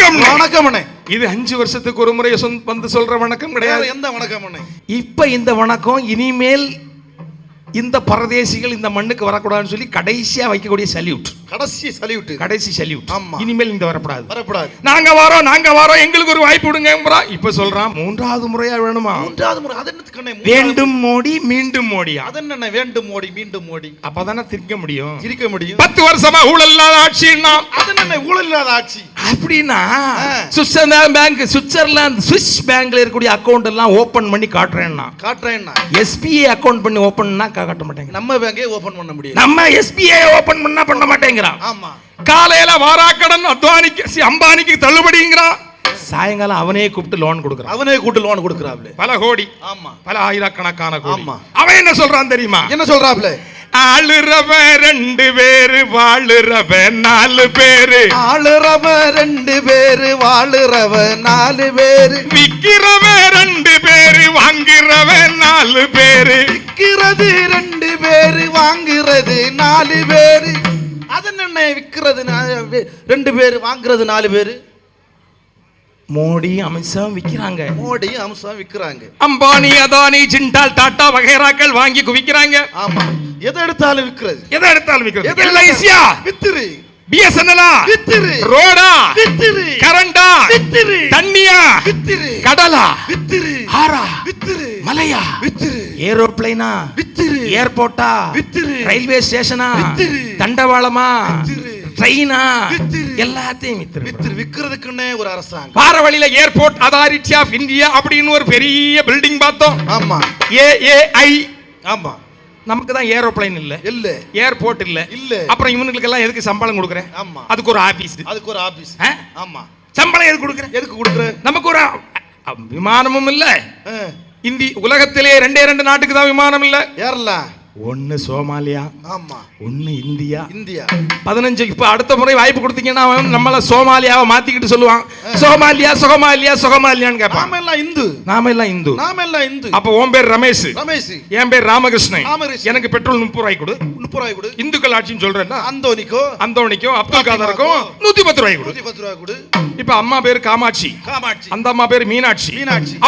வணக்கம். வணக்கம் அண்ணே. இது 5 வருஷத்துக்கு ஒரு முறை வந்து சொல்ற வணக்கம் கிடையாது. எந்த வணக்கம் அண்ணே? இப்ப இந்த வணக்கம் இனிமேல் இந்த பரதேசிகள் இந்த மண்ணுக்கு வரக்கூடாதுன்னு சொல்லி கடைசியா வைக்கக்கூடிய சல்யூட். கடைசி சல்யூட். இனிமேல் இந்த வரக்கூடாது. நாங்க வரோம் எங்களுக்கு ஒரு வாய்ப்பு விடுங்க. இப்ப சொல்றான் 3வது முறையா வேணுமா? 3வது முறை அது என்னத்துக்கு? வேண்டும் மோடி மீண்டும் மோடியா? அது என்ன வேண்டும் மோடி மீண்டும் மோடி? அப்பதானே திரிக்க முடியும். 10 வருஷமா ஊழல் இல்லாத ஆட்சின்னா அது என்ன ஊழல் இல்லாத ஆட்சி அப்படின்னா? சுவிட்சர்லாந்து ஸ்விஸ் பேங்க்ல இருக்கக்கூடிய அக்கவுண்ட் எல்லாம் ஓபன் பண்ணி காட்டுறேன்னா SBI அக்கவுண்ட் பண்ணி ஓபன் காட்ட மாட்டேங்க. நம்ம பேங்கே ஓபன் பண்ண முடியும். நம்ம SBI ஓபன் பண்ண மாட்டேங்கிறான். ஆமா. காலையில வாராக்கடன் அம்பானிக்கு தள்ளுபடிங்கிறான். சாயங்காலம் அவனே கூப்பிட்டு லோன் கொடுக்கறான். பல கோடி. ஆமா. பல ஆயிரக்கணக்கான கோடி. அவன் என்ன சொல்றான் தெரியுமா? என்ன சொல்றாப்ல? ஆளுறவ 2 பேரு வாழுறவ 4 பேரு. ஆளுறவ 2 பேரு வாழுறவ 4 பேரு. விக்கிறவ 2 பேரு வாங்குறவ 4 பேரு. விக்கிறது 2 பேரு வாங்குறது 4 பேரு. அதென்ன விக்கிறது 2 பேரு வாங்குறது 4 பேரு? மோடி அமித்ஷா விக்கிறாங்க. அம்பானி அதானி ஜிண்டால் டாடா வகைராக்கள் வாங்கி குவிக்கிறாங்க. ஆமா. எதை எடுத்தாலும் விக்கிறது. எல்ஐசியா வித்துரு, பிஎஸ்என்எல் வித்துரு, ரோடா வித்துரு, கரண்டா வித்துரு, தண்ணியா வித்துரு, கடலா வித்துரு, ஆறா வித்துரு, மலையா வித்துரு, ஏரோப்ளேனா வித்துரு, ஏர்போர்ட்டா வித்துரு, ரயில்வே ஸ்டேஷனா வித்துரு, தண்டவாளமா வித்துரு, ட்ரெயினா எல்லாத்தையும் விக்கிறதுக்குன்னே ஒரு அரசாங்கம். வார வழியில ஏர்போர்ட் அதாரிட்டி ஆஃப் இந்தியா அப்படின்னு ஒரு பெரிய பில்டிங் பார்த்தோம். ஆமா. AAI. ஆமா. நமக்கு தான் ஏரோப்ளேன் இல்ல, ஏர்போர்ட் இல்ல. அப்புறம் இவங்களுக்கு எல்லாம் எதுக்கு சம்பளம் கொடுக்குறேன்? ஆமா. அதுக்கு ஒரு ஆபீஸ். ஆமா. சம்பளம் எதுக்கு கொடுக்குற? நமக்கு ஒரு விமானமும் இல்ல. உலகத்திலே 2 நாட்டுக்கு தான் விமானம் இல்ல. ஏறலாம். ஒன்னு சோமாலியா, ஆமா, ஒன்னு இந்தியா. 15 இப்ப அடுத்த முறை வாய்ப்பு கொடுத்தீங்கன்னா நம்மள சோமாலியாவை மாத்திக்கிட்டு சொல்லுவான். சோமாலியான்னு கேட்பான். நாம எல்லாம் இந்து. அப்ப உன் பேர் ரமேஷ், என் பேர் ராமகிருஷ்ணன். எனக்கு பெட்ரோல் 30 ரூபாய் கொடு. இந்துக்கள் ஆட்சின்னு சொல்றேன். அந்தோனிக்கோ அப்துல் காதருக்கும் 110 ரூபாய் கொடு. இப்ப அம்மா பேரு காமாட்சி, அந்த அம்மா பேரு மீனாட்சி.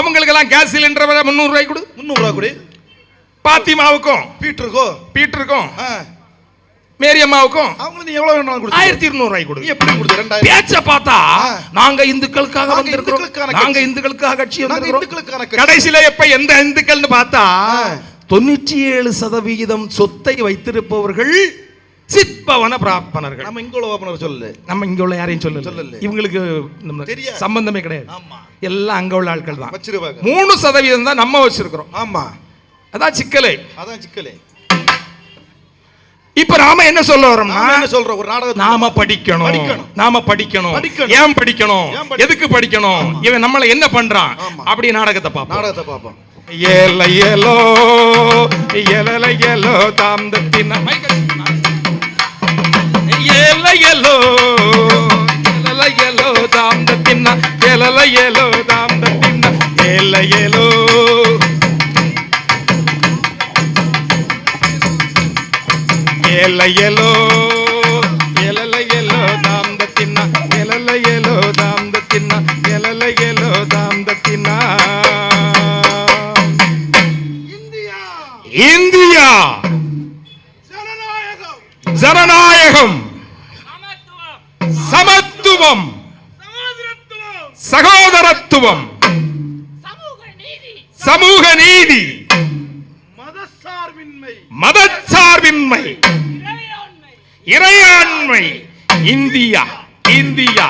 அவங்களுக்கு எல்லாம் கேஸ் சிலிண்டர் 300 ரூபாய் கொடு. பாத்திமாவுக்கும் பீட்டருக்கும் மேரி அம்மாவுக்கும் அவங்களுக்கு எவ்வளவு வேணும்? 1200 ரூபாய் கொடு. எப்படி கொடுத்து? 2000. பேச்ச பார்த்தா நாங்க இந்துக்களுக்காக வந்திருக்கிறோம், நாங்க இந்துக்களுக்காக கட்சி வந்திருக்கிறோம். கடைசியில எப்ப எந்த இந்துக்கள்னு பார்த்தா 97% சொத்தை வைத்திருப்பவர்கள் சித்பவன பிராப்தனர்கள். நம்ம இங்க உள்ள ஓபனர் சொல்லல, நம்ம இங்க உள்ள யாரையும் சொல்லல. இவங்களுக்கு சம்பந்தமே கிடையாது. எல்லாம் அங்க உள்ள ஆட்கள் தான் வச்சிருவாங்க. 3% தான் நம்ம வச்சிருக்கிறோம். ஆமா. அதான் சிக்கலே. இப்ப நாம என்ன சொல்ல வரோம்னா, ஒரு நாடகம் நாம படிக்கணும். ஏன் படிக்கணும்? எதுக்கு படிக்கணும்? இவன் நம்மள என்ன பண்றான்? அப்படி நாடகத்தை பாப்போம். ஏலோ தாம்தத்தின ஏலோ தாம்தத்தின ஏலோ எலலையலோ தாம்தத்தின்னா இந்தியா ஜனநாயகம், சமத்துவம், சகோதரத்துவம், சமூக நீதி, மதச்சார்பின்மை, இறையாண்மை. India India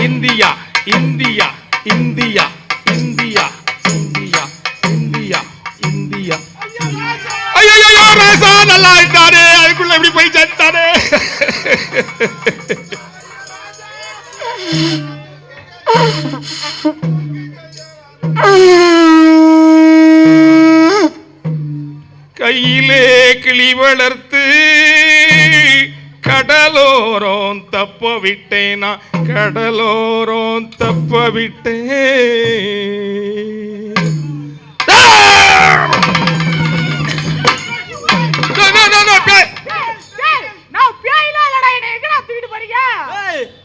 India India India India India India India. ஐயோ ராசா நல்லா இருந்தானே, அதுக்குள்ள எப்படி போய் சேர்த்தானே. கையிலே கிளி வளர்த்து கடலோரம் தப்ப விட்டேனா, கடலோரம் தப்ப விட்டேன்.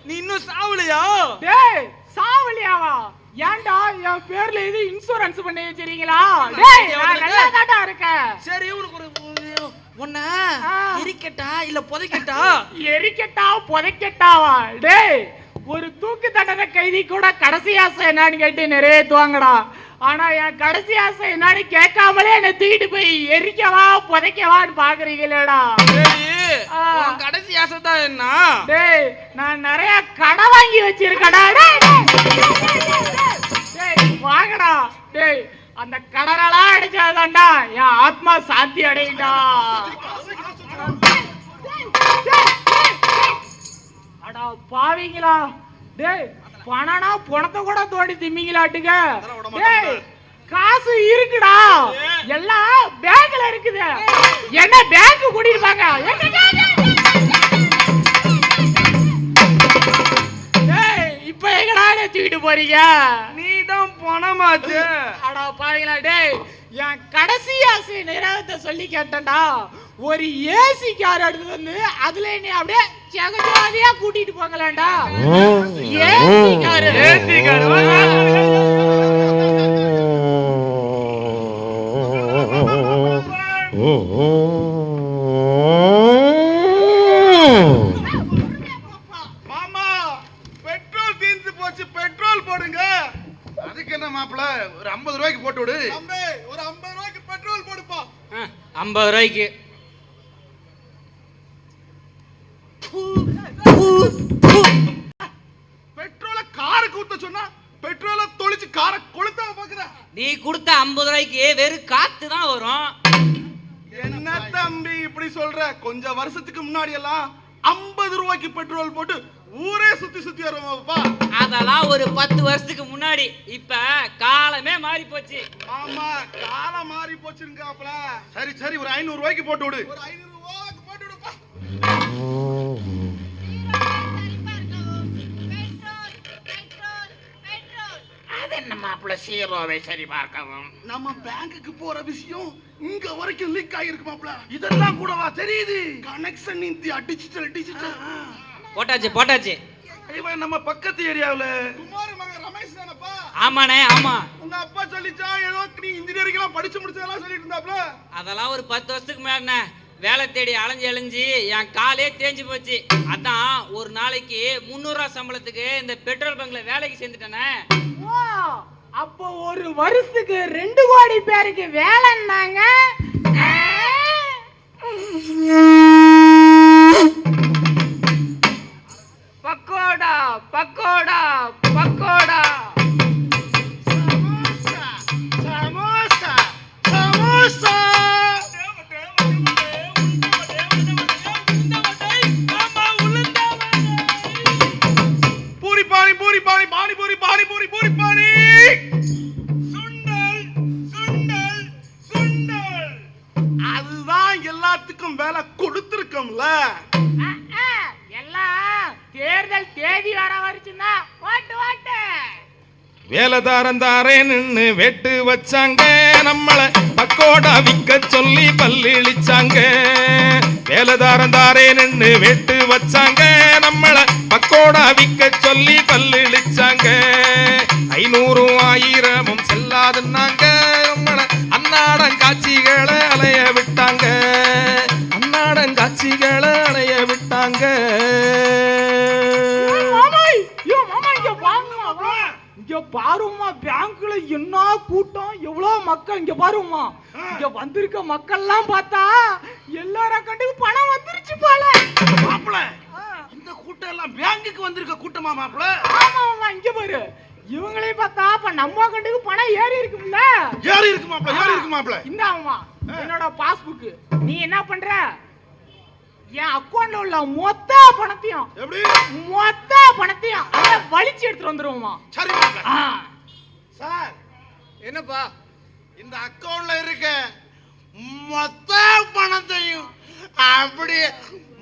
நீ இன்னும் சாவலையா? என் பேர்ல இது இன்சூரன்ஸ் பண்ணி வச்சிருக்கீங்களா? டேய் நான் நல்லா தாண்டா இருக்கேன். சரி உனக்கு ஒரு ஒண்ணா எரிக்கட்டா இல்ல புதைக்கட்டா? எரிக்கட்டா புதைக்கட்டாவா? டேய் ஒரு தூக்கு தண்டனை கைதி கூட கடைசி ஆசை என்னன்னு கேட்டு நிறைவேற்றுவாங்கடா. ஆனா என் கடைசி ஆசை என்னன்னு கேட்காமலே என்ன தூக்கிட்டு போய் எரிக்கவா புதைக்கவான்னு பாக்குறீங்களேடா. கடைசி ஆசை தான் என்ன? டேய் நான் நிறைய கடை வாங்கி வச்சிருக்கடா. டேய் வாங்கடா. டேய் அந்த கடனெல்லாம் அடிச்சாதான்டா என் ஆத்மா சாந்தி அடையும்டா. அடா பாவீங்களா? டேய் பணனா பணத்தை கூட தோண்டி திம்பிங்களாட்டுங்க. டேய் காசு இருக்குடா, எல்லாம் பேங்க்ல இருக்குது. என்ன பேங்க் கூட்டிட்டு வாங்க. டேய் இப்ப எங்கடா தூக்கிட்டு போறீங்க? நீ தான் பணமாச்சு. அடா பாவீங்களா? டேய் என் கடைசி ஆசை நிறைவேற்ற சொல்லி கேட்டேன்டா. ஒரு ஏசி கார் எடுத்து வந்து அதுல நீ அப்படியே ஜெகஜோதியா கூட்டிட்டு போங்களாண்டா. ஏசி கார் மாமா பெட்ரோல் தீர்ந்து போச்சு, பெட்ரோல் போடுங்க. அதுக்கு என்ன மாப்பிள, ஒரு 50 ரூபாய்க்கு போட்டு விடு. ஒரு 50 ரூபாய்க்கு பெட்ரோல் போடுப்பா. 50 ரூபாய்க்கு பெட்ரோல காருக்கு ஊத்த சொன்னா பெட்ரோல தொளிச்சு காரை கொளுத்த பாக்குற. நீ கொடுத்த 50 ரூபாய்க்கு வெறும் காத்து தான் வரும். என்ன தம்பி இப்படி சொல்ற? கொஞ்சம் வருஷத்துக்கு முன்னாடி எல்லாம் 50 ரூபாய்க்கு பெட்ரோல் போட்டு ஊரே சுத்தி சுத்தி வருவாப்பா. அதெல்லாம் ஒரு 10 வருஷத்துக்கு முன்னாடி. இப்ப காலமே மாறி போச்சு. ஆமா காலம் மாறி போச்சுங்கப்பல. சரி சரி ஒரு 500 ரூபாய்க்கு போட்டு விடு. ஒரு 500 ரூபாய்க்கு போட்டு விடுப்பா. அது என்ன மாப்பிள்ள சீரோவை சரி பார்க்கவும்? நம்ம பேங்க்குக்கு போற விஷயம் இங்க வரைக்கும் லீக் ஆகிருக்கு மாப்பிள. இதெல்லாம் கூடவா தெரியுது? Connection India digital digital. போட்டாச்சு போட்டாச்சு. இவன் நம்ம பக்கத்து ஏரியாவுல குமார் மகன் ரமேஷ் தானப்பா? ஆமாண்ணே ஆமா. உங்க அப்பா சொல்லிச்சா ஏதோ நீ இன்ஜினியரிங் எல்லாம் படிச்சு முடிச்சதெல்லாம் சொல்லிட்டு இருந்தாப்ல. அதெல்லாம் ஒரு 10 வருஷத்துக்கு முன்னாடிண்ணே. வேலை தேடி அலைஞ்சு என் காலே தேஞ்சு போச்சு. அதான் ஒரு நாளைக்கு 300 ரூபா சம்பளத்துக்கு இந்த பெட்ரோல் பங்க்ல வேலைக்கு சேர்ந்துட்டேனே. அப்போ ஒரு வருஷத்துக்கு 2 கோடி பேருக்கு வேலைன்னாங்க. பக்கோடா பக்கோடா பக்கோடா சமோசா சமோசா. பூரி பானி பூரி பானி பானி பூரி பானி பூரி பூரி பானி. சுண்டல் சுண்டல் சுண்டல். அதுதான் எல்லாத்துக்கும் வேலை கொடுத்திருக்கோம்ல. எல்லாம் தேர்தல் தேதி வர வரைச்சுன்னா ஓட்டு ஓட்டு. வேலைதாரன் தாரே நின்னு வெட்டு வச்சாங்க, நம்மள பக்கோடா விக்க சொல்லி பல்லு இழிச்சாங்க. வேலைதாரன் தாரே நின்னு வெட்டு வச்சாங்க, நம்மள பக்கோடா விக்க சொல்லி பல்லு இழிச்சாங்க. 500 1000 செல்லாதுன்னாங்க, நம்மள அன்னாடங்காட்சிகளை அலைய விட்டாங்க. அன்னாடங்காட்சிகளை அலைய விட்டாங்க. இங்க பாருமா பேங்க்ல என்ன கூட்டம், எவ்வளவு மக்கள். இங்க பாருமா, இங்க வந்திருக்க மக்கள் எல்லாம் பார்த்தா எல்லார கண்டுக்கு பணம் வந்துருச்சு போல. மாப்பிள இந்த கூட்டம் எல்லாம் பேங்குக்கு வந்திருக்க கூட்டமா மாப்பிள? ஆமா இங்க பாரு, இவங்களையும் பார்த்தா அப்ப நம்ம கண்டுக்கு பணம் ஏறி இருக்கும்ல. ஏறி இருக்கு மாப்பிள, ஏறி இருக்கு மாப்பிள. இந்த ஆமா என்னோட பாஸ்புக். நீ என்ன பண்ற, என் அக்கவுண்ட்ல உள்ள மொத்த பணத்தையும் எப்படி மொத்த பணத்தையும் வலிச்சு எடுத்துட்டு வந்துருவோமா? சரி மாப்பிள. சார் என்னப்பா இந்த அக்கவுண்ட்ல இருக்க மொத்த பணத்தையும் அப்படி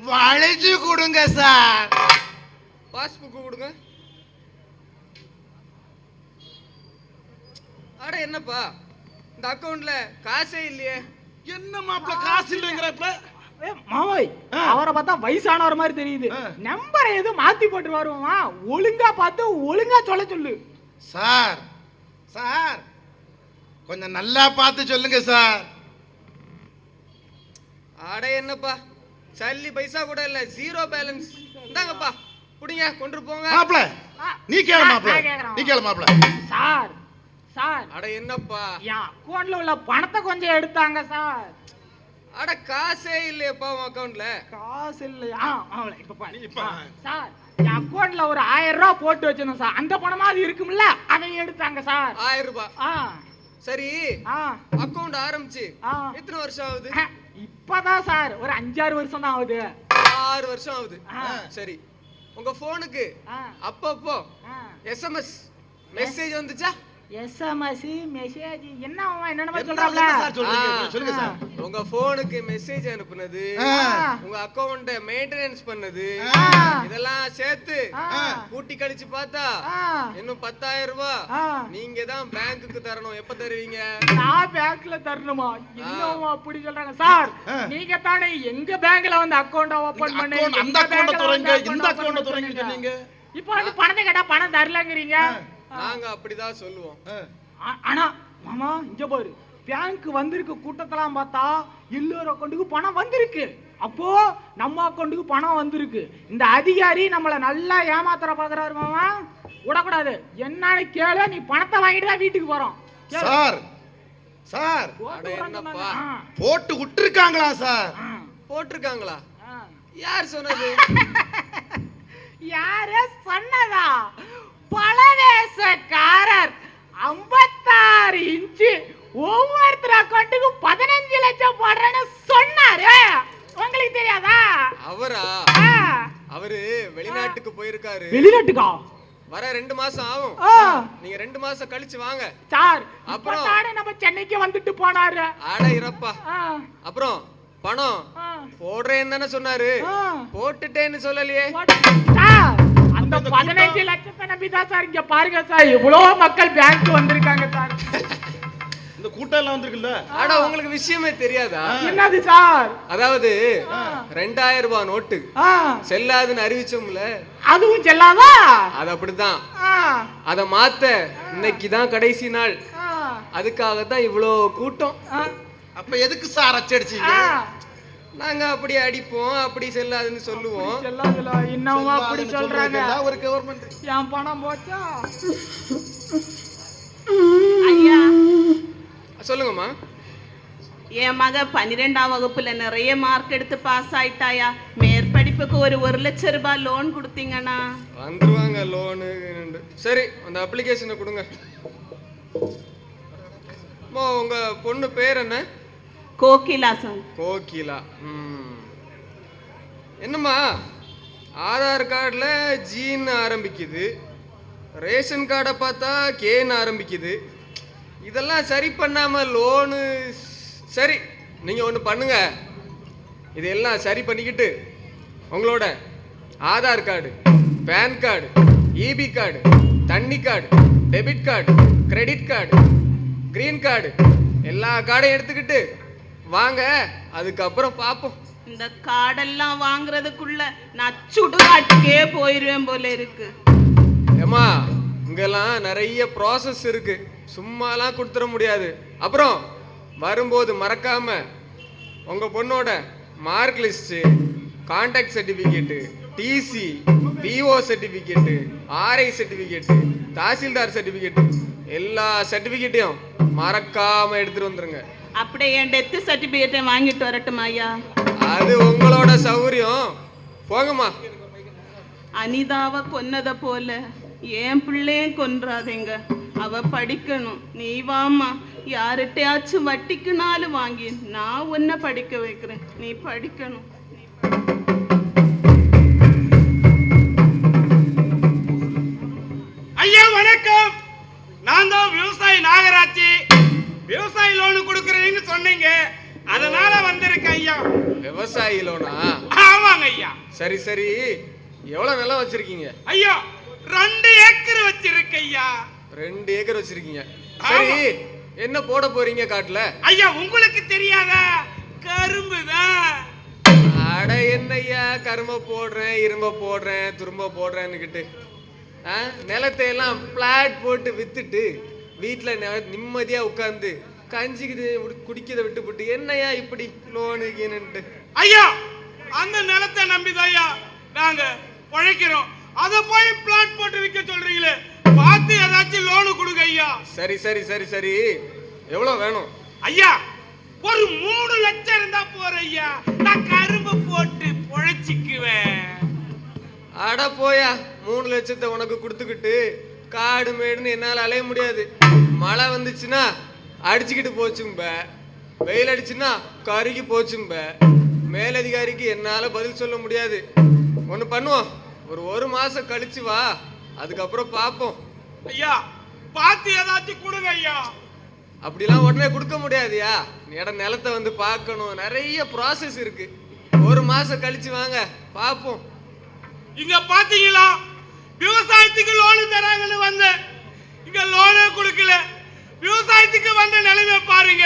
வலிச்சு கொடுங்க சார். பாஸ்புக் கொடுங்க. அட என்னப்பா இந்த அக்கவுண்ட்ல காசே இல்லையே. என்ன மாப்பிள காசு இல்லைங்கிறப்ப? மாமாய் அவரை பார்த்தா வயசானவர் மாதிரி தெரியுது. நம்பரை எதுவும் மாத்தி போட்டு வருவோமா? ஒழுங்கா பார்த்து ஒழுங்கா சொல்ல சொல்லு சார். சார் கொஞ்சம் நல்லா பார்த்து சொல்லுங்க சார். அட என்னப்பா சல்லி பைசா கூட இல்ல, ஜீரோ பேலன்ஸ். இந்தாங்கப்பா புடிங்க, கொண்டு போங்க. மாப்ள நீ கேளு மாப்ள, நான் கேக்குறேன். நீ கேளு மாப்ள. சார் சார் அட என்னப்பா, என் அக்கௌண்ட்ல உள்ள பணத்தை கொஞ்சம் எடுத்தாங்க சார். அட காசே இல்லையப்பா உன் அக்கவுண்ட்ல. காசு இல்லையா? இப்ப பாரு. இப்ப. சார் என் அக்கௌண்ட்ல ஒரு 1000 ரூபாய் போட்டு வச்சிருந்தேன் சார். அந்த பணமா அது இருக்கும்ல, அதை எடுத்தாங்க சார். 1000 ரூபாய். ஆ சரி, ஆ அக்கவுண்ட் ஆரம்பிச்சு ஆ. எத்தனை வருஷம் ஆகுது? இப்பதான் சார் ஒரு 5-6 வருஷம் தான் ஆகுது. 6 வருஷம் ஆகுது. ஆ. சரி, உங்க போனுக்கு ஆ. அப்பப்போ ஆ. எஸ்எம்எஸ் மெசேஜ் வந்துச்சா? எஸ்எம்எஸ் மெசேஜ் என்ன என்னென்ன என்ன சொல்றாப்ல? சார் சொல்றீங்க? சொல்லுங்க சார். உங்க போனுக்கு மெசேஜ் அனுப்புனது, ஆ. உங்க அக்கவுண்ட மெயின்டெனன்ஸ் பண்ணது, ஆ. இதெல்லாம் சேர்த்து ஆ. கூட்டி கழிச்சு பார்த்தா ஆ. இன்னும் 10,000 ரூபாய் ஆ. நீங்க தான் பேங்க்குக்கு தரணும். எப்ப தருவீங்க? நான் பேங்க்ல தரணுமா? என்னமா அப்படி சொல்றாங்க சார்? நீங்க தானே எங்க பேங்க்ல வந்து அக்கவுண்ட் ஓபன் பண்ணி அந்த அக்கவுண்ட துறங்க, இந்த அக்கவுண்ட துறங்க சொன்னீங்க. இப்போ வந்து பணத்தை கேட்டா பணம் தரலங்கறீங்க. நாங்க அப்படிதான் சொல்லுவோம். ஆனா மாமா இங்க பாரு, பேங்க் வந்திருக்க கூட்டத்தெல்லாம் பார்த்தா எல்லார் அக்கவுண்ட்டுக்கு பணம் வந்திருக்கு. அப்போ நம்ம அக்கவுண்ட்டுக்கு பணம் வந்திருக்கு. இந்த அதிகாரி நம்மள நல்லா ஏமாத்துற பாக்குறாரு மாமா. விடக்கூடாது. என்னன்னு கேளு, நீ பணத்தை வாங்கிட்டு தான் வீட்டுக்கு போறோம். கேளு. சார் சார் போட்டு அட விடுறாங்க என்னப்பா? மாமா. போட்டு விட்டுருக்காங்களா சார்? ஆ, போட்டிருக்காங்களா? ஆ. யார் சொன்னது? யாரு சொன்னதா? பலவேசக்காரர் 56 இன்ச்சு ஒவ்வொருத்தர் அக்கௌண்ட்டுக்கு 15 லட்சம் போடுறேன்னு சொன்னாரு. உங்களுக்கு தெரியாதா? அவரா? ஆ. அவரு வெளிநாட்டுக்கு போயிருக்காரு. வெளிநாட்டுக்கா? வர 2 மாசம் ஆகும். ஆ. நீங்க 2 மாசம் கழிச்சு வாங்க. சார் அப்புறம்? அப்புறம் நம்ம சென்னைக்கு வந்துட்டு போனாரு. அட இறப்பா. ஆ. அப்புறம் பணம் ஆ. போடுறேன்னு தானே சொன்னாரு, ஆ. போட்டுட்டேன்னு சொல்லலையே. சார், அந்த 15 லட்சத்தை நம்பி தான் சார் இங்க பாருங்க சார், இவ்வளவு மக்கள் பேங்க் வந்திருக்காங்க சார். இந்த கூட்டம் எல்லாம் வந்திருக்குல்ல? அட உங்களுக்கு விஷயமே தெரியாதா? என்னது சார்? அதாவது 2000 ரூபாய் நோட்டு ஆ. செல்லாதுன்னு அறிவிச்சோம்ல, அதுவும் செல்லாதா? அது அப்படிதான். ஆ. அத மாத்த இன்னைக்கு தான் கடைசி நாள். ஆ. அதுக்காக தான் இவ்வளோ கூட்டம். ஆ. அப்ப எதுக்கு சார் அச்சடிச்சீங்க? ஆ. நாங்க அப்படி அடிப்போம், அப்படி செல்லாதுன்னு சொல்லுவோம். செல்லாதுல இன்னும் அப்படி சொல்றாங்க. ஒரு கவர்மெண்ட். என் பணம் போச்சா? ஐயா, சொல்லுங்கம்மா. என் மக 12ஆம் வகுப்புல நிறைய மார்க் எடுத்து பாஸ் ஆயிட்டாயா. மேற்படிப்புக்கு ஒரு 1 லட்சம் ரூபாய் லோன் கொடுத்தீங்கண்ணா. வந்துருவாங்க லோனு. சரி, அந்த அப்ளிகேஷனை கொடுங்க. அம்மா, உங்க பொண்ணு பேர் என்ன? கோகிலாசன். கோகிலா. என்னம்மா, ஆதார் கார்டில் ஜின்னு ஆரம்பிக்குது, ரேஷன் கார்டை பார்த்தா கேன்னு ஆரம்பிக்குது. இதெல்லாம் சரி பண்ணாம லோனு. சரி, நீங்க ஒன்று பண்ணுங்க, இதெல்லாம் சரி பண்ணிக்கிட்டு உங்களோட Aadhaar card, PAN card, EB card, தண்ணி card, debit card, credit card, green card, எல்லா கார்டையும் எடுத்துக்கிட்டு வாங்க. அதுக்கப்புறம் பார்ப்போம். இந்த கார்டெல்லாம் வாங்குறதுக்குள்ள நான் சுடுகாட்டுக்கே போயிருவேன் போல இருக்கு. ஏமா, இங்கெல்லாம் நிறைய ப்ராசஸ் இருக்கு, சும்மாலாம் கொடுத்துட முடியாது. அப்புறம் வரும்போது மறக்காம உங்க பொண்ணோட mark list, conduct certificate, TC, PO certificate, RI certificate, தாசில்தார் சர்டிபிகேட்டு, எல்லா சர்டிபிகேட்டையும் மறக்காம எடுத்துட்டு வந்துருங்க. அப்படியே என் டெத் சர்டிபிகேட்டை வாங்கிட்டு வரட்டும் ஐயா? அது உங்களோட சௌகரியம். போங்கம்மா. அனிதாவை கொன்னத போல என் பிள்ளையும் கொன்றாதீங்க. அவ படிக்கணும். நீ வாமா, யார்கிட்டயாச்சும் வட்டிக்குனாலும் வாங்கி நான் உன்னை படிக்க வைக்கிறேன். நீ படிக்கணும். ஐயா வணக்கம், நான் தான் விவசாயி நாகராஜி. விவசாய லோனு கொடுக்கறேன்னு சொன்னீங்க, அதனால வந்திருக்கேன் ஐயா. விவசாயி லோனா? ஆமாங்க ஐயா. சரி சரி, எவ்வளவு நிலம் வச்சிருக்கீங்க? ஐயா 2 ஏக்கர் வச்சிருக்க ஐயா. 2 ஏக்கர் வச்சிருக்கீங்க. சரி, என்ன போட போறீங்க காட்டுல? ஐயா உங்களுக்கு தெரியாதா, கரும்பு தான். அட என்னய்யா, கரும்ப போடுறேன், இரும்ப போடுறேன், துரும்ப போடுறேன்னுக்கிட்டு நிலத்தை எல்லாம் பிளாட் போட்டு வித்துட்டு வீட்டுல நிம்மதியா உட்கார்ந்து கஞ்சிக்கு குடிக்கிறத விட்டுப்பட்டு என்னையா இப்படி லோனு கீனுன்ட்டு. ஐயா அந்த நிலத்தை நம்பிதான் ஐயா நாங்க உழைக்கிறோம். அத போய் பிளாட் போட்டு விற்க சொல்றீங்களே, பார்த்து ஏதாச்சும் லோனு கொடுங்க ஐயா. சரி சரி சரி சரி, எவ்வளவு வேணும்? ஐயா ஒரு 3 லட்சம் இருந்தா போற ஐயா, நான் கரும்பு போட்டு பொழைச்சிக்குவேன். அட போயா, 3 லட்சத்தை உனக்கு கொடுத்துக்கிட்டு காடு மேடுன்னு என்னால அலைய முடியாது. மழை வந்துச்சுன்னா அடிச்சுக்கிட்டு போச்சும்ப, வெயில் அடிச்சுன்னா கருகி போச்சும்ப. மேலதிகாரிக்கு என்னால பதில் சொல்ல முடியாது. ஒண்ணு பண்ணுவோம், ஒரு மாசம் கழிச்சு வா, அதுக்கப்புறம் பார்ப்போம். ஐயா பார்த்து ஏதாச்சும் கொடுங்க ஐயா. அப்படிலாம் உடனே கொடுக்க முடியாதுயா, நிலத்தை வந்து பார்க்கணும், நிறைய ப்ராசஸ் இருக்கு. ஒரு மாசம் கழிச்சு வாங்க, பார்ப்போம். இங்க பாத்தீங்களா, விவசாயத்துக்கு லோனு தராங்கன்னு வந்த, இங்க லோனே கொடுக்கல. விவசாயத்துக்கு வந்த நிலைமை பாருங்க.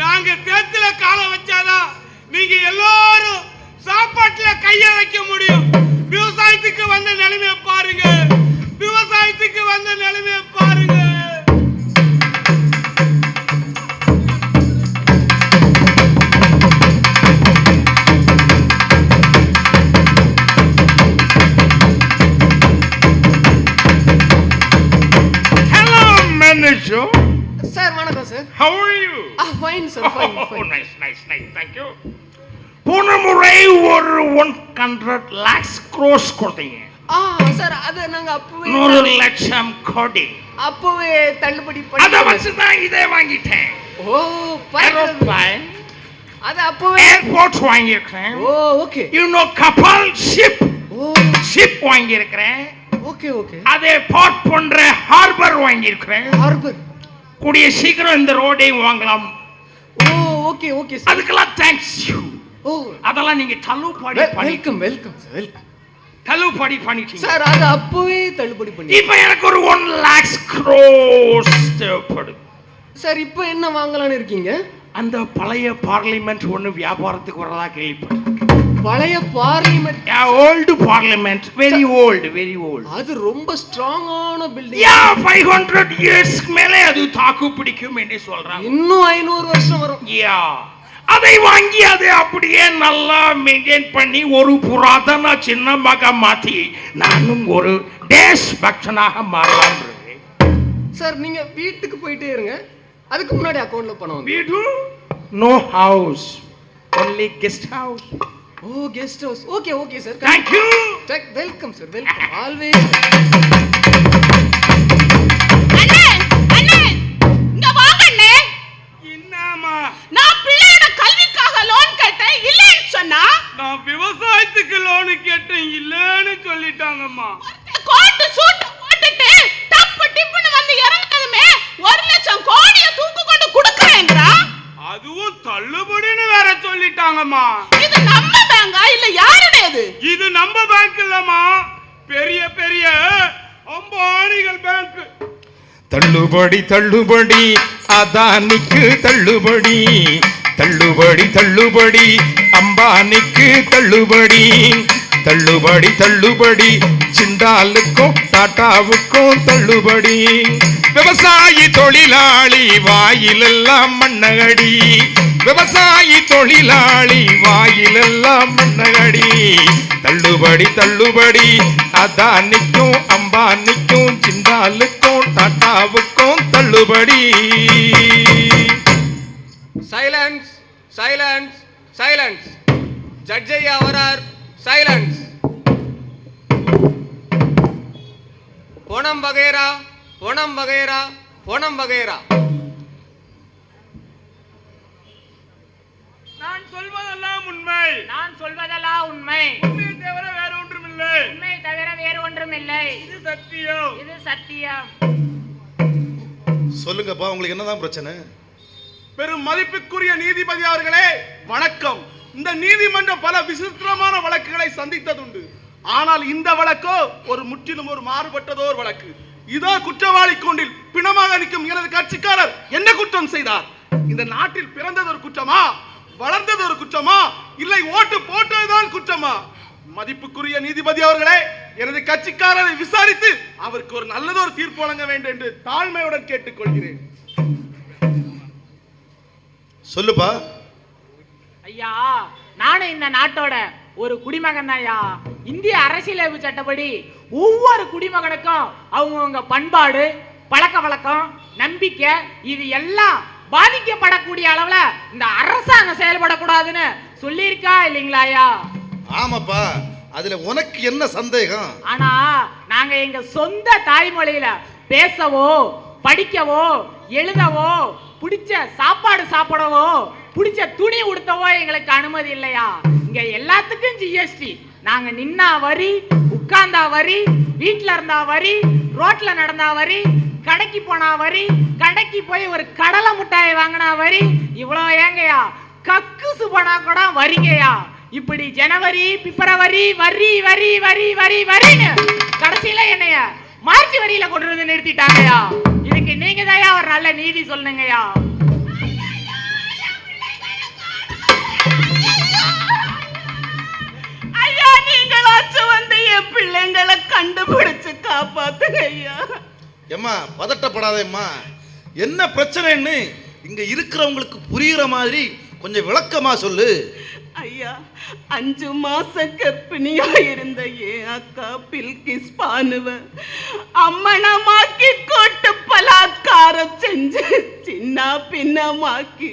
நாங்க சேத்துல காலம் வச்சாதான் நீங்க எல்லாரும் சாப்பாட்டுல கைய வைக்க முடியும். விவசாயத்துக்கு வந்த நிலைமை பாருங்க, விவசாயத்துக்கு வந்த நிலைமை பாருங்க. சார் வணக்கம் sir. How are you? Fine sir, fine Oh, fine. nice, thank you. போன முறை ஒரு 100 lakhs crores கொடுத்தீங்க. சார் அது நாங்க அப்பவே 100 லட்சம் கோடி. அப்பவே தள்ளுபடி அத பண்ணி. வச்சு தான் இதே வாங்கிட்டேன். ஓ Aeroplane, அது அப்பவே. airport வாங்கியிருக்கேன். Oh okay. You know கப்பல், ship, ஓ ship வாங்கியிருக்கிறேன். Okay okay. அதே போர்ட் பண்ற ஹார்பர் வாங்கியிருக்கிறேன். ஹார்பர். கூடிய சீக்கிரம் இந்த ரோடையும் வாங்கலாம். Oh okay okay sir. அதுக்கெல்லாம் தேங்க்ஸ் யூ. ஓ அதெல்லாம் நீங்க தள்ளுபடி பண்ணி வெல்கம் வெல்கம் சார், வெல்கம். தள்ளுபடி பண்ணிட்டீங்க. சார் அது அப்பவே தள்ளுபடி பண்ணி. இப்ப எனக்கு ஒரு 1 lakhs crores தேவைப்படுது. சார் இப்போ என்ன வாங்கலாம்னு இருக்கீங்க? அந்த பழைய பார்லிமெண்ட் ஒண்ணு வியாபாரத்துக்கு வரதா கேள்விப்பட்டேன். பழைய parliament. Old parliament, very old, very old. அது ரொம்ப ஸ்ட்ராங்கான பில்டிங். 500 இயர்ஸ்க்கு மேலே அது தாக்கு பிடிக்கும் என்று சொல்றாங்க. இன்னும் 500 வருஷம் வரும். அதை வாங்கி அதை அப்படியே நல்லா மெயின்டைன் பண்ணி ஒரு புராதன சின்னமாக மாத்தி நானும் ஒரு தேஷ் பக்தனாக மாறலாம். சார் நீங்க வீட்டுக்கு போயிட்டே இருங்க, அதுக்கு முன்னாடி அக்கவுண்ட்ல பணம் வந்து. வீடு no house, only guest house. Oh guest house. Okay okay sir. Thank you. Welcome sir, welcome always. அண்ணே அண்ணே இங்க வாங்க அண்ணே. என்னம்மா? நான் பிள்ளையோட கல்விக்காக லோன் கேட்டேன், இல்லைன்னு சொன்னா. நான் விவசாயத்துக்கு லோனு கேட்டேன், இல்லன்னு சொல்லிட்டாங்கம்மா. கோட் சூட் போட்டுட்டு டப்பு டிப்புன்னு வந்து இறங்குனதுமே 1 லட்சம் கோடியை தூக்கு கொண்டு கொடுக்கறேங்கறா. அதுவும் தள்ளுபடின்னு வேற சொல்லிட்டாங்கம்மா. இது நம்ம பேங்கா இல்ல யாருடையது? இது நம்ம பேங்க் இல்லம்மா, பெரிய பெரிய அம்பானிகள் பேங்க். தள்ளுபடி தள்ளுபடி அதானிக்கு தள்ளுபடி, தள்ளுபடி தள்ளுபடி அம்பானிக்கு தள்ளுபடி, தள்ளுபடி தள்ளுபடி ஜிண்டாலுக்கும் டாட்டாவுக்கும் தள்ளுபடி. விவசாயி தொழிலாளி வாயிலெல்லாம் மண்ணகடி, விவசாயி தொழிலாளி வாயிலெல்லாம் மண்ணகடி. தள்ளுபடி தள்ளுபடி அதானிக்கும் அம்பானிக்கும் ஜிண்டாலுக்கும் டாட்டாவுக்கும் தள்ளுபடி. Silence silence silence. ஜட்ஜ் ஐயா வரார். சைலன்ஸ். பொணம் வகைரா, பொணம் வகைரா, பொணம் வகைரா. நான் சொல்வதெல்லாம் உண்மை, நான் சொல்வதெல்லாம் உண்மை, உண்மையை தவிர வேற ஒன்றுமில்லை. உண்மை தவிர வேறு ஒன்றுமில்லை. இது சத்தியம். இது சத்தியம். சொல்லுங்கப்பா, உங்களுக்கு என்னதான் பிரச்சனை? பெரும் மதிப்புக்குரிய நீதிபதி அவர்களே வணக்கம். இந்த நீதிமன்றம் பல விசித்திரமான வழக்குகளை சந்தித்ததுண்டு. ஆனால் இந்த வழக்கோ ஒரு முற்றிலும் ஒரு மாறுபட்டதோர் வழக்கு. இதோ குற்றவாளி கூண்டில் பிணமாக நிற்கும் எனது கட்சிக்காரர் என்ன குற்றம் செய்தார்? இந்த நாட்டில் பிறந்தது ஒரு குற்றமா, வளர்ந்தது ஒரு குற்றமா, இல்லை ஓட்டு போட்டதுதான் குற்றமா? மதிப்புக்குரிய நீதிபதி அவர்களே, எனது கட்சிக்காரரை விசாரித்து அவருக்கு ஒரு நல்லதொரு தீர்ப்பு வழங்க வேண்டும் என்று தாழ்மையுடன் கேட்டுக்கொள்கிறேன். சொல்லுப்பா. ஐயா, நானும் இந்த நாட்டோட ஒரு குடிமகன் தான் ஐயா. இந்திய அரசியலமைப்பு சட்டப்படி ஒவ்வொரு குடிமகனுக்கும் அவங்கவுங்க பண்பாடு, பழக்க வழக்கம், நம்பிக்கை இது எல்லாம் பாதிக்கப்படக்கூடிய அளவுல இந்த அரசாங்கம் செயல்படக்கூடாதுன்னு சொல்லியிருக்கா இல்லைங்களா ஐயா? ஆமாப்பா, அதுல உனக்கு என்ன சந்தேகம்? ஆனா நாங்க எங்க சொந்த தாய்மொழியில பேசவோ, படிக்கவோ, எழுதவோ, பிடிச்ச சாப்பாடு சாப்பிடவோ, பிடிச்ச துணி உடுத்தவோ எங்களுக்கு அனுமதி இல்லையா? இங்க எல்லாத்துக்கும் ஜிஎஸ்டி. நாங்க நின்னா வரி, உட்கார்ந்தா வரி, வீட்டுல இருந்தா வரி, ரோட்ல நடந்தா வரி, கடைக்கு போனா வரி, கடைக்கு போய் ஒரு கடலை முட்டாயை வாங்கினா வரி, இவ்வளவு ஏங்கயா? கக்குசு போனா கூட வரிங்கயா. இப்படி ஜனவரி, பிப்ரவரி, வரி வரி வரி வரி வரின்னு கடைசியில என்னைய மார்ச் வரியில கொண்டு வந்து நிறுத்திட்டாங்கயா. இதுக்கு நீங்க தான் ஒரு நல்ல நீதி சொல்லுங்கயா. ஐயா, நீங்களாச்சும் வந்து என் பிள்ளைங்களை கண்டுபிடிச்சு காப்பாத்துங்க ஐயா. ஏம்மா பதட்டப்படாதேம்மா, என்ன பிரச்சனைன்னு இங்க இருக்கிறவங்களுக்கு புரியுற மாதிரி கொஞ்சம் விளக்கமா சொல்லு. ஐயா, 5 மாசம் கர்ப்பிணியா இருந்த என் அக்கா பில்கிஸ் பானுவ அம்மனமாக்கி கொட்டு பலாத்காரம் செஞ்சு சின்ன பின்னமாக்கி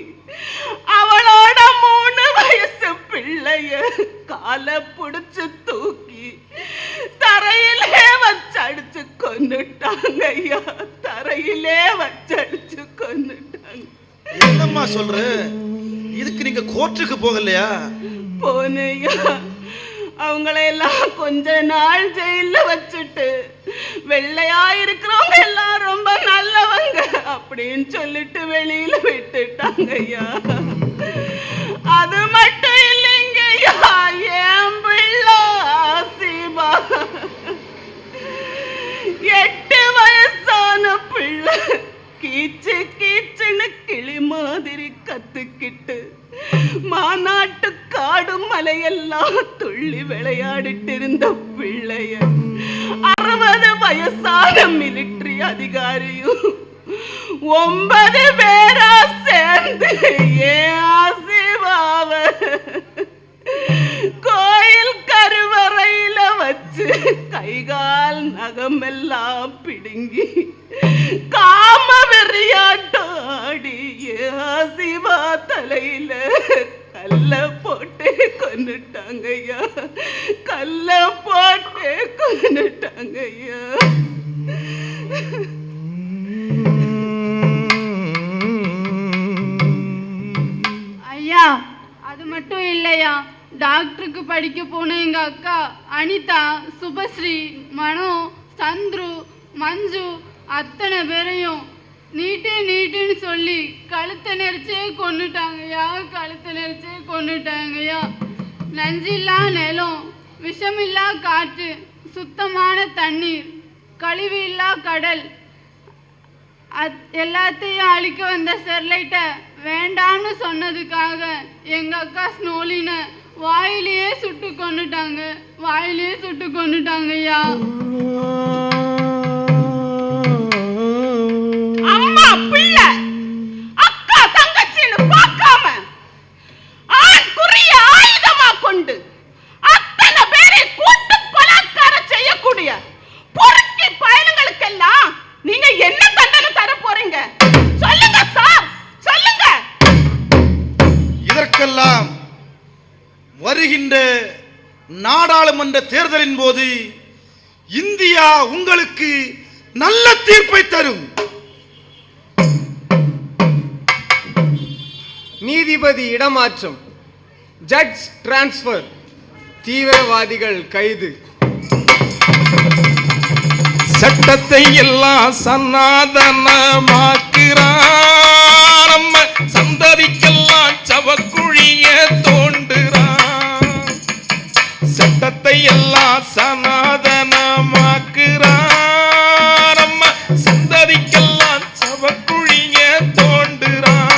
அவளோட 3 வயசு பிள்ளைய காலை புடிச்சு தூக்கி தரையிலே வச்சடிச்சு கொன்னுட்டாங்க ஐயா. தரையிலே வச்சடிச்சு கொன்னுட்டாங்க. என்னம்மா சொல்ற? இதுக்கு நீங்க கோர்ட்டுக்கு போகலையா? போனையா, அவங்களையெல்லாம் கொஞ்ச நாள் ஜெயில வச்சுட்டு வெள்ளையா இருக்கிறவங்க எல்லாம் ரொம்ப நல்லவங்க அப்படின்னு சொல்லிட்டு வெளியில விட்டுட்டாங்க ஐயா. அது மட்டும் இல்லைங்க ஐயா, என் பிள்ளை ஆசிபா 8 வயசான பிள்ளை கீச்சு கீச்சுன்னு கிளி மாதிரி கத்துக்கிட்டு மாநாட்டு காடு மலையெல்லாம் துள்ளி விளையாடிட்டு இருந்த பிள்ளைய 60 வயசான மிலிட்டரி அதிகாரியும் 9 பேரா சேர்ந்து ஏன் ஆசிவாவ கோயில் கருவறையில வச்சு கைகால் நகமெல்லாம் பிடுங்கி காம வெறியாட்டம் ஆடி சிவா தலையில கல்ல போட்டு கொன்னுட்டாங்க ஐயா. கல்ல போட்டு கொன்னுட்டாங்க ஐயா. ஐயா, அது மட்டும் இல்லையா, டாக்டருக்கு படிக்க போன எங்க அக்கா அனிதா, சுபஸ்ரீ, மனோ, சந்துரு, மஞ்சு அத்தனை பேரையும் நீட்டுன்னு சொல்லி கழுத்தை நெரிச்சே கொன்னுட்டாங்கய்யா. கழுத்தை நெரிச்சே கொன்னுட்டாங்கய்யா. நஞ்சில்லா நிலம், விஷமில்லா காற்று, சுத்தமான தண்ணீர், கழிவு இல்லா கடல், எல்லாத்தையும் அழிக்க வந்த ஸ்டெர்லைட்டை வேண்டாம்னு சொன்னதுக்காக எங்க அக்கா ஸ்னோலினை வாயிலேயே சுட்டு கொன்னுட்டாங்க. வாயிலேயே சுட்டு கொன்னுட்டாங்கய்யா. அம்மா பிள்ளை அக்கா தங்கச்சின்னு பார்க்காம ஆண் குறிய ஆயுதமா கொண்டு அத்தனை பேரை கூட்டு பலாத்காரம் செய்யக்கூடிய பொறுக்கி பயணங்களுக்கெல்லாம் நீங்க என்ன தண்டனை தர போறீங்க? சொல்லுங்க சார், சொல்லுங்க. இதற்கெல்லாம் வருகின்ற நாடாளுமன்ற தேர்தலின் போது இந்தியா உங்களுக்கு நல்ல தீர்ப்பை தரும். நீதிபதி இடமாற்றம், ஜட்ஜ் டிரான்ஸ்பர், தீவிரவாதிகள் கைது. சட்டத்தை எல்லாம் சனாதனமாக்குறான், நம்ம சந்ததிக்கெல்லாம் சவக்குழிய தோண்டுறான். சட்டத்தை எல்லாம் சனாதனமாக்குறான், நம்ம சந்ததிக்கெல்லாம் சவக்குழிய தோண்டுறான்.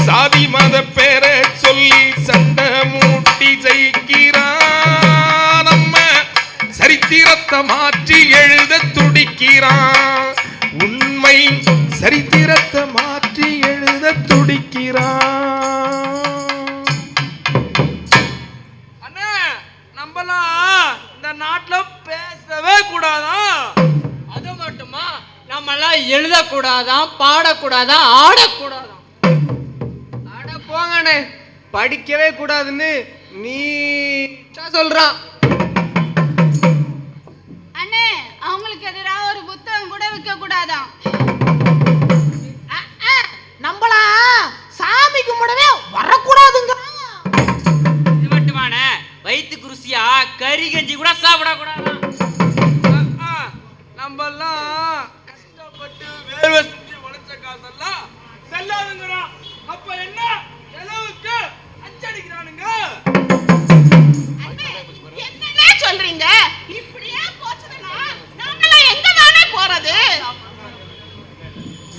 சாதி மத பேரை சொல்லி சண்டை மூட்டி ஜெயிக்கிறான், நம்ம எழுதக்கூடாதான், பாடக்கூடாதான், ஆடக்கூடாதான். அட போங்கண்ணே, படிக்கவே கூடாதுன்னு நீ சொல்றான். அண்ணே, அவங்களுக்கு எதிராக ஒரு புத்தகம் கூட விற்க கூடாதான். நம்மளா சாமி கும்பிடவே வரக்கூடாதுங்க. இது மட்டுமான வயிற்றுக்கு ருசியா கறி கஞ்சி கூட சாப்பிடக்கூடாதான். நம்ம எல்லாம் கஷ்டப்பட்டு வேர்வை செஞ்சு உழைச்ச காசெல்லாம் செல்லாதுங்கிறான். அப்ப என்ன செலவுக்கு அச்சடிக்கிறானுங்க. என்னன்னே சொல்றீங்க? இப்படியே போச்சுன்னா நாமெல்லாம் எங்க தானே போறது?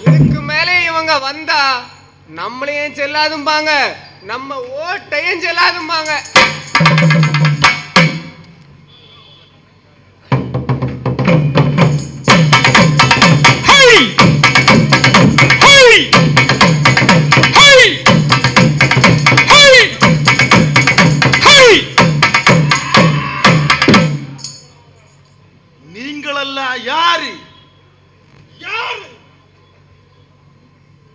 இதுக்கு மேலே இவங்க வந்தா நம்மளையும் செல்லாதும்பாங்க, நம்ம ஓட்டையும் செல்லாதும்பாங்க. நீங்களெல்லாம் யாரு? யாரு?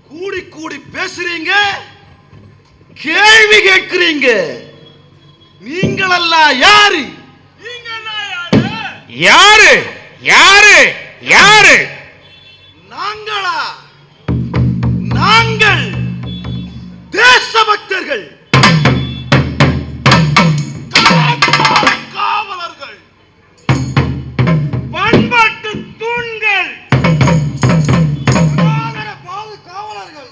கூடி கூடி பேசுறீங்க, கேள்வி கேட்கிறீங்க. நீங்களெல்லாம் யாரு? யாரு யாரு யாரு? நாங்களா? நாங்கள் தேசபக்தர்கள், காவலர்கள், பண்பாட்டு தூண்கள், பாதுகாவலர்கள்.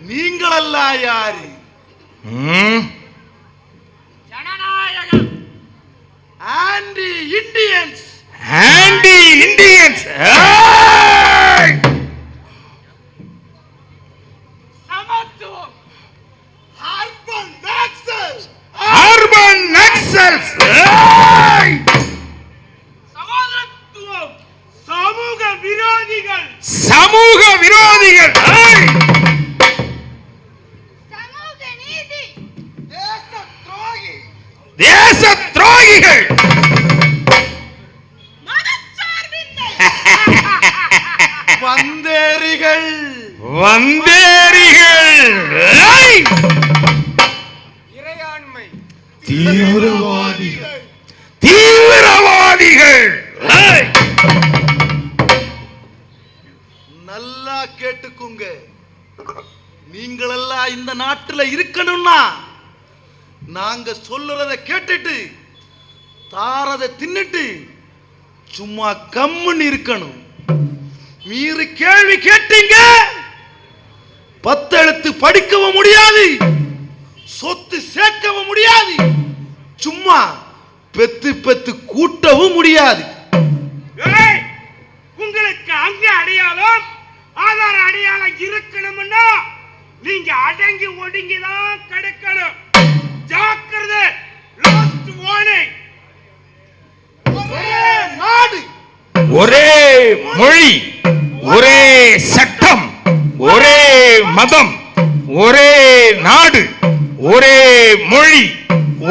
நீங்களெல்லாம் யாரு? ஜனநாயகம், ஆன்டி இண்டியன்ஸ். ஆன்டி இண்டியன்ஸ், சமத்துவம், அர்பன் நக்சல், அர்பன் நக்சல்ஸ், சகோதரத்துவம், சமூக விரோதிகள், சமூக விரோதிகள், சமூக நீதி, தேச துரோகி, தேச துரோகிகள், வந்தேரிகள், வந்தேரிகள், இறையாண்மை, தீவிரவாதிகள். தீவிரவாதிகள். நல்லா கேட்டுக்குங்க. நீங்களெல்லாம் இந்த நாட்டுல இருக்கணும்னா நாங்க சொல்லுறத கேட்டுட்டு தாரத தின்னுட்டு சும்மா கம்முன்னு இருக்கணும். மீறி கேள்வி கேட்டீங்க, 10 எழுத்து படிக்கவும் முடியாது, சொத்து சேர்க்கவும் முடியாது, சும்மா பெத்து பெத்து கூட்டவும் முடியாது. ஏய், உங்களுக்கு அங்க அடையாளம் ஆதார அடையாளம் இருக்கணும்னா நீங்க அடங்கி ஒடுங்கிதான் கிடக்கணும். ஜாக்கிரதை, லாஸ்ட் வார்னிங். ஒரே நாடு, ஒரே மொழி, ஒரே சட்டம், ஒரே மதம், ஒரே நாடு, ஒரே மொழி,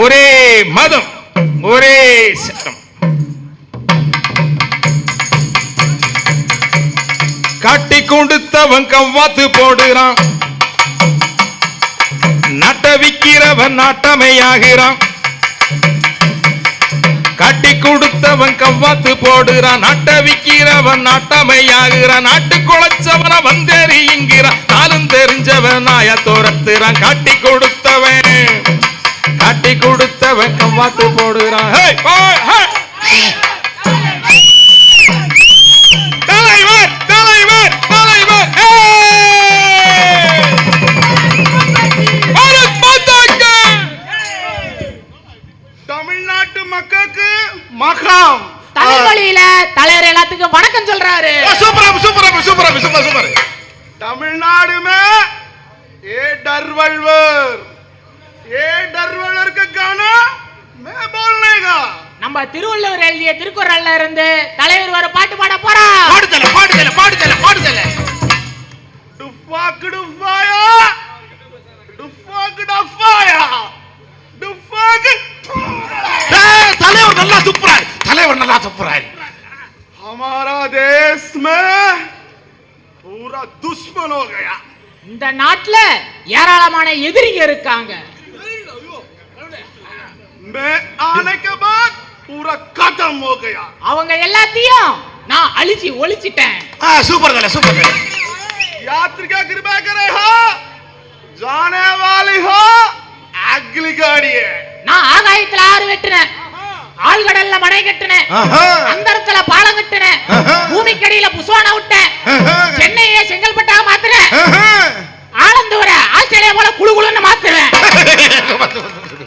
ஒரே மதம், ஒரே சட்டம். காட்டி கொடுத்தவன் கவ்வாத்து போடுறான், நாட்ட விக்கிறவன் நாட்டமையாகிறான். காட்டி கொடுத்தவன் கவ்வாத்து போடுறான், நாட்ட விக்கிறவன் நாட்டமையாகிறான். நாட்டு குலைச்சவன வந்தேறிங்கிறான், நாளும் தெரிஞ்சவன் நாய துரத்துறான். காட்டி கொடுத்தவன் கவ்வாத்து போடுறான். தலைவர் தலைவர் தலைவர், தமிழ்நாட்டு மக்களுக்கு மகாம் தலைவலியில தலைவர் எல்லாத்துக்கும் வணக்கம் சொல்றாரு. Super super super super super. Tamil Nadu में ये डरवलर का गाना मैं बोलने का. நம்ம திருவள்ளுவர் எழுதிய திருக்குறள்ல இருந்து தலைவர் ஒரு பாட்டு பாட போறார். பாடுதல. டுஃபாக் டுஃபாயா டுஃபாக் டஃபாயா டுஃபாக். தலைவர் நல்லா துப்புறாரு. हमारा देश में पूरा दुश्मन हो गया. இந்த நாட்டுல ஏராளமான எதிரிங்க இருக்காங்க. मैं आने के बाद पूरा खत्म हो गया. அவங்க எல்லாத்தையும் நான் அழிச்சு ஒழிச்சிட்டேன். சூப்பர் கலை சூப்பர் கலை. यात्री का कृपा करे हो जाने वाली हो अगली गाड़ी है. நான் ஆகாயத்துல ஆறு வெட்டினேன், ஆழ்கடல்ல மனை கட்டினேன், அந்தரத்துல பாலம் கட்டினேன், பூமிக்கடியில புசுவான விட்டேன், சென்னையே செங்கல்பட்டா மாத்துறேன், ஆனந்தூர ஆஸ்திரேலியா போல குழு குழுன்னு மாத்துறேன்.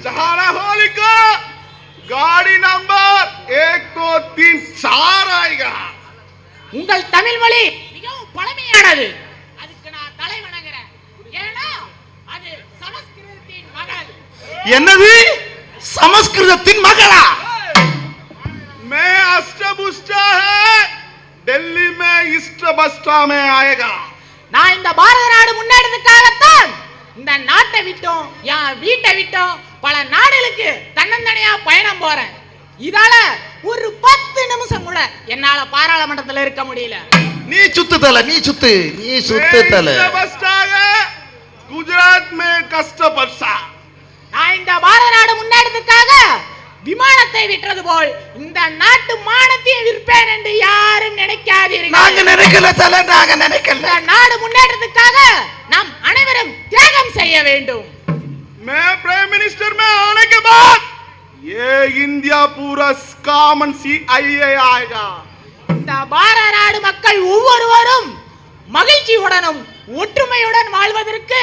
सहारा होली को गाड़ी नंबर 1 2 3 4 आएगा. உங்கள் தமிழ் மொழி மிகவும் பழமையானது, அதுக்கு நான் தலை வணங்குறேன். ஏன்னா அது சமஸ்கிருதத்தின் மகள். என்னது சமஸ்கிருதத்தின் மகளா? मैं अष्टपुष्टा है दिल्ली में इष्ट बस्टा में आएगा. நான் இந்த பாரத நாடு முன்னேறதுக்காகத்தான் இந்த நாட்டை விட்டோம், என் வீட்டை விட்டோம், பல நாடுகளுக்கு தன்னந்தனியா பயணம் போறேன். இதால ஒரு 10 நிமிஷம் கூட என்னால பாராளுமன்றத்துல இருக்க முடியல. நீ சுத்து தல, நீ சுத்து தல. इष्ट बस्टा है गुजरात में कष्ट बस्ता. நான் இந்த பாரத நாடு முன்னேறதுக்காக விமானத்தை விற்றது போல் இந்த நாட்டு மானத்தையும் விற்பேன் என்று யாரும் நினைக்காதீர்கள். நாங்க நினைக்கல தல, நாங்க நினைக்கல. இந்த நாடு முன்னேறதுக்காக நாம் அனைவரும் தியாகம் செய்ய வேண்டும். मैं प्राइम मिनिस्टर में आने के बाद ये इंडिया पूरा कॉमन CIA आएगा. இந்த பாரத நாடு மக்கள் ஒவ்வொருவரும் மகிழ்ச்சியுடனும் ஒற்றுமையுடன் வாழ்வதற்கு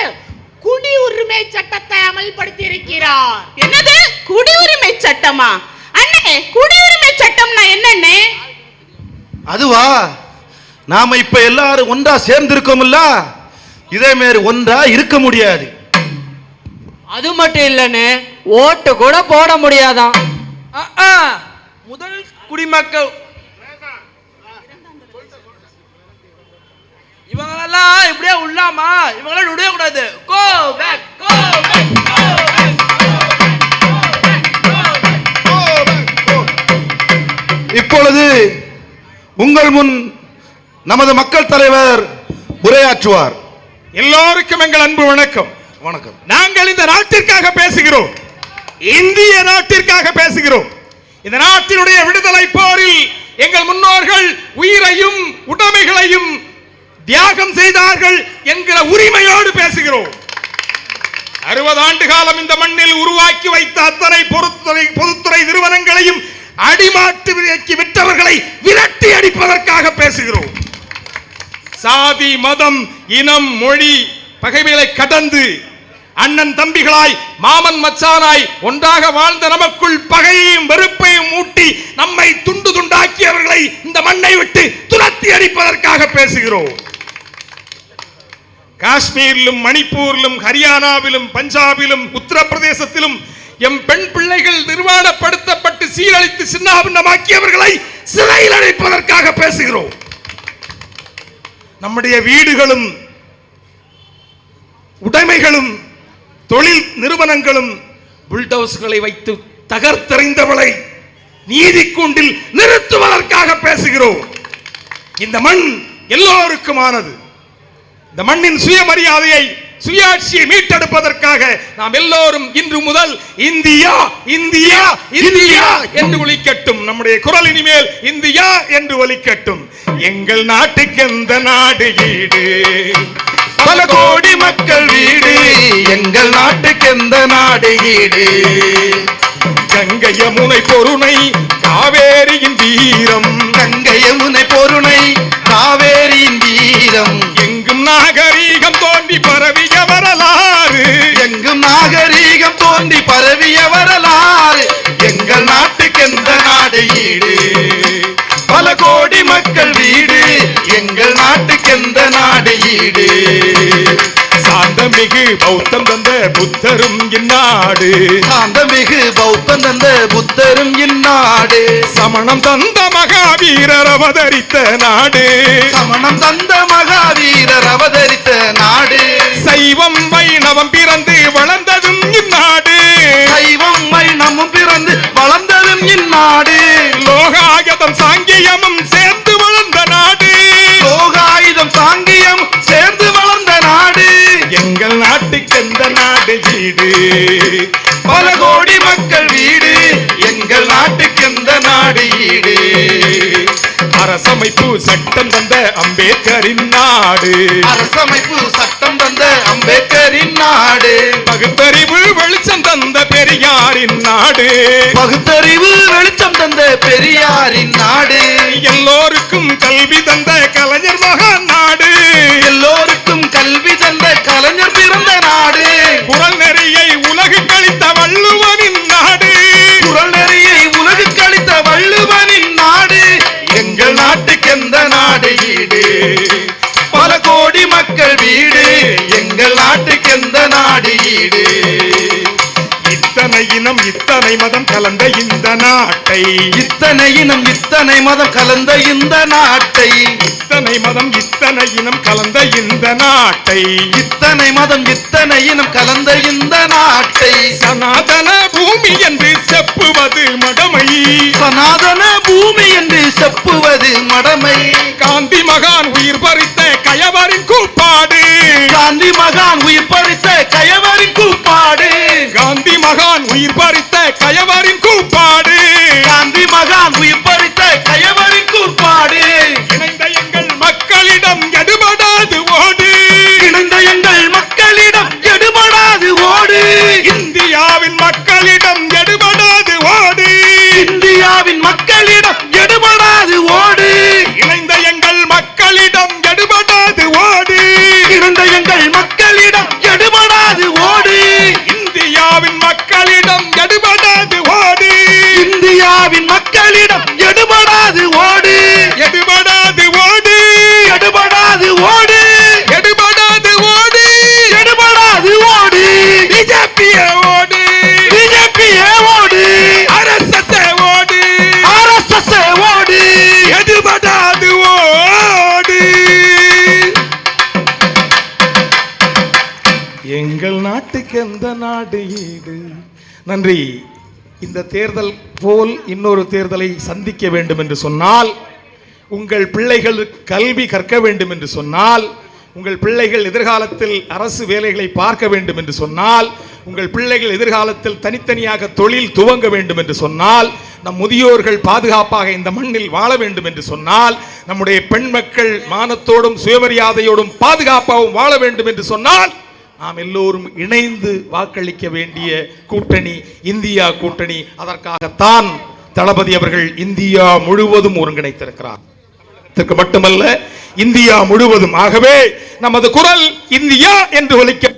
குடியுரிமை சட்டத்தை அமல்படுத்தி இருக்கிறார். என்னது குடியுரிமை சட்டமா? அண்ணே குடியுரிமை சட்டம்னா என்னண்ணே? அதுவா, நாம இப்ப எல்லாரும் ஒன்றா சேர்ந்திருக்கோம்ல, இதே மாதிரி ஒன்றா இருக்க முடியாது. அது மட்டும் இல்லன்னு ஓட்டு கூட போட முடியாதான். முதல் குடிமக்கள் இவங்களெல்லாம் இப்படியே உள்ளாமா? இவங்களாம் விடவே கூடாது. Go back, go back, go back, go back. இப்பொழுது உங்கள் முன் நமது மக்கள் தலைவர் உரையாற்றுவார். எல்லோருக்கும் எங்கள் அன்பு வணக்கம். வணக்கம். நாங்கள் இந்த நாட்டிற்காக பேசுகிறோம், இந்திய நாட்டிற்காக பேசுகிறோம். இந்த நாட்டினுடைய விடுதலை போரில் எங்கள் முன்னோர்கள் உயிரையும் உடைமைகளையும் தியாகம் செய்தார்கள் என்கிற உரிமையோடு பேசுகிறோம். 60 ஆண்டு காலம் இந்த மண்ணில் உருவாக்கி வைத்த அத்தனை பொதுத்துறை நிறுவனங்களையும் அடிமாட்டு விலைக்கு விற்றவர்களை விரட்டி அடிப்பதற்காக பேசுகிறோம். சாதி மதம் இனம் மொழி பகைமைகளை கடந்து அண்ணன் தம்பிகளாய் மாமன் மச்சானாய் ஒன்றாக வாழ்ந்த நமக்குள் பகையையும் வெறுப்பையும் மூட்டி நம்மை துண்டு துண்டாக்கியவர்களை இந்த மண்ணை விட்டு துரத்தி அடிப்பதற்காக பேசுகிறோம். காஷ்மீரிலும் மணிப்பூரிலும் ஹரியானாவிலும் பஞ்சாபிலும் உத்தரப்பிரதேசத்திலும் எம் பெண் பிள்ளைகள் நிர்வாணப்படுத்தப்பட்டு சீரழித்து சின்னாபின்னமாக்கியவர்களை சிறையில் அடைப்பதற்காக பேசுகிறோம். நம்முடைய வீடுகளும் உடைமைகளும் தொழில் நிறுவனங்களும் புல்டோஸ்களை வைத்து தகர்த்தெறிந்தவளை நீதி கூண்டில் நிறுத்துவதற்காக பேசுகிறோம். இந்த மண் எல்லோருக்குமானது. இந்த மண்ணின் சுயமரியாதையை சுயாட்சியை மீட்டெடுப்பதற்காக நாம் எல்லோரும் இன்று முதல் இந்தியா இந்தியா இந்தியா என்று ஒலிக்கட்டும். நம்முடைய குரல் இனிமேல் இந்தியா என்று ஒலிக்கட்டும். எங்கள் நாட்டுக்கு எந்த நாடு ஈடு, பல கோடி மக்கள் வீடு, எங்கள் நாட்டுக்கு எந்த நாடு ஈடு. கங்கை யமுனை பொருணை காவேரியின் வீரம், கங்கை யமுனை பொருணை காவேரியின் வீரம். எங்கும் நாகரீகம் தோன்றி பரவிய வரலாறு, எங்கும் நாகரீகம் தோன்றி பரவிய வரலாறு. எங்கள் நாட்டுக்கு எந்த நாடு ஈடு, பல கோடி மக்கள் வீடு, எங்கள் நாட்டுக்கு எந்த நாடு ஈடு. சாந்தமிகு பௌத்தம் தந்த புத்தரும் இந்நாடு, சாந்தமிகு பௌத்தம் தந்த புத்தரும் இந்நாடு. சமணம் தந்த மகாவீரர் அவதரித்த நாடு, சமணம் தந்த மகாவீரர் அவதரித்த நாடு. சைவம் வைணவம் பிறந்து வளர்ந்ததும் இந்நாடு, சைவம் வைணவம் பிறந்து வளர்ந்ததும் இந்நாடு. லோகாயதம் சாங்கியமும் சேர்ந்து வளர்ந்த சட்டம் தந்த அம்பேத்கரின் நாடு, அரசமைப்பு சட்டம் தந்த அம்பேத்கரின் நாடு, பகுத்தறிவு வெளிச்சம் தந்த பெரியாரின் நாடு, பகுத்தறிவு வெளிச்சம் தந்த பெரியாரின் நாடு, எல்லோருக்கும் கல்வி தந்த கலைஞர் மகான் நாடு, எல்லோருக்கும் கல்வி தந்த கலைஞர் பிறந்த நாடு, குரல் நெறியை உலகு கழித்த வள்ளுவனின் நாடு, குரல் நெறியை உலகு கழித்த வள்ளுவனின் நாடு, எங்கள் நாட்டுக்கு எந்த நாடு ஈடு, பல கோடி மக்கள் வீடு, எங்கள் நாட்டுக்கு எந்த நாடு ஈடு, இத்தனை இனம் இத்தனை மதம் கலந்த இந்த நாட்டை, இத்தனை இனம் இத்தனை மதம் கலந்த இந்த நாட்டை, இத்தனை மதம் இத்தனை இனம் கலந்த இந்த நாட்டை, இத்தனை மதம் இத்தனை இனம் கலந்த இந்த நாட்டை, சனாதன பூமி என்று செப்புவது மடமை, சனாதன பூமி என்று செப்புவது மடமை, காந்தி மகான் உயிர் பறித்த கயவரின் கூப்பாடு, காந்தி மகான் உயிர் பறித்த கயவரின் கூப்பாடு, காந்தி மகான் உயிர் பறித்த கயவரின் கூப்பாடு, காந்தி மகான் உயிர் பறித்த கயவரின் கூப்பாடு, இணைந்த எங்கள் மக்களிடம் எடுபடாது ஓடு, இணைந்த எங்கள் மக்களிடம் எடுபடாது ஓடு, இந்தியாவின் மக்களிடம் எடுபடாது ஓடு, இந்தியாவின் மக்களிடம் எடுபடாது ஓடு, இணைந்த எங்கள் மக்களிடம் எடுபடாது ஓடு, இணைந்த எங்கள் மக்களிடம் எடுபடாது ஓடு, இந்தியாவின் மக்களிடம் எடுபடாது ஓடு, இந்தியாவின் மக்களிடம் எடுபடாது ஓடு, எடுபடாது ஓடு, எடுபடாது ஓடு, எடுபடாது ஓடு, எடுபடாது ஓடு, பிஜேபிய ஓடு, பிஜேபியே ஓடு, ஆர்எஸ்எஸ் ஓடு, ஆர்எஸ்எஸ் ஓடு, எடுபடாது ஓடு. எங்கள் நாட்டுக்கு எந்த நாடு ஈடு. நன்றி. இந்த தேர்தல் போல் இன்னொரு தேர்தலை சந்திக்க வேண்டும் என்று சொன்னால், உங்கள் பிள்ளைகள் கல்வி கற்க வேண்டும் என்று சொன்னால், உங்கள் பிள்ளைகள் எதிர்காலத்தில் அரசு வேலைகளை பார்க்க வேண்டும் என்று சொன்னால், உங்கள் பிள்ளைகள் எதிர்காலத்தில் தனித்தனியாக தொழில் துவங்க வேண்டும் என்று சொன்னால், நம் முதியோர்கள் பாதுகாப்பாக இந்த மண்ணில் வாழ வேண்டும் என்று சொன்னால், நம்முடைய பெண் மக்கள் மானத்தோடும் சுயமரியாதையோடும் பாதுகாப்பாகவும் வாழ வேண்டும் என்று சொன்னால், நாம் எல்லோரும் இணைந்து வாக்களிக்க வேண்டிய கூட்டணி இந்தியா கூட்டணி. அதற்காகத்தான் தளபதி அவர்கள் இந்தியா முழுவதும் ஒருங்கிணைத்திருக்கிறார். இதற்கு மட்டுமல்ல, இந்தியா முழுவதும். ஆகவே நமது குரல் இந்தியா என்று ஒலிக்க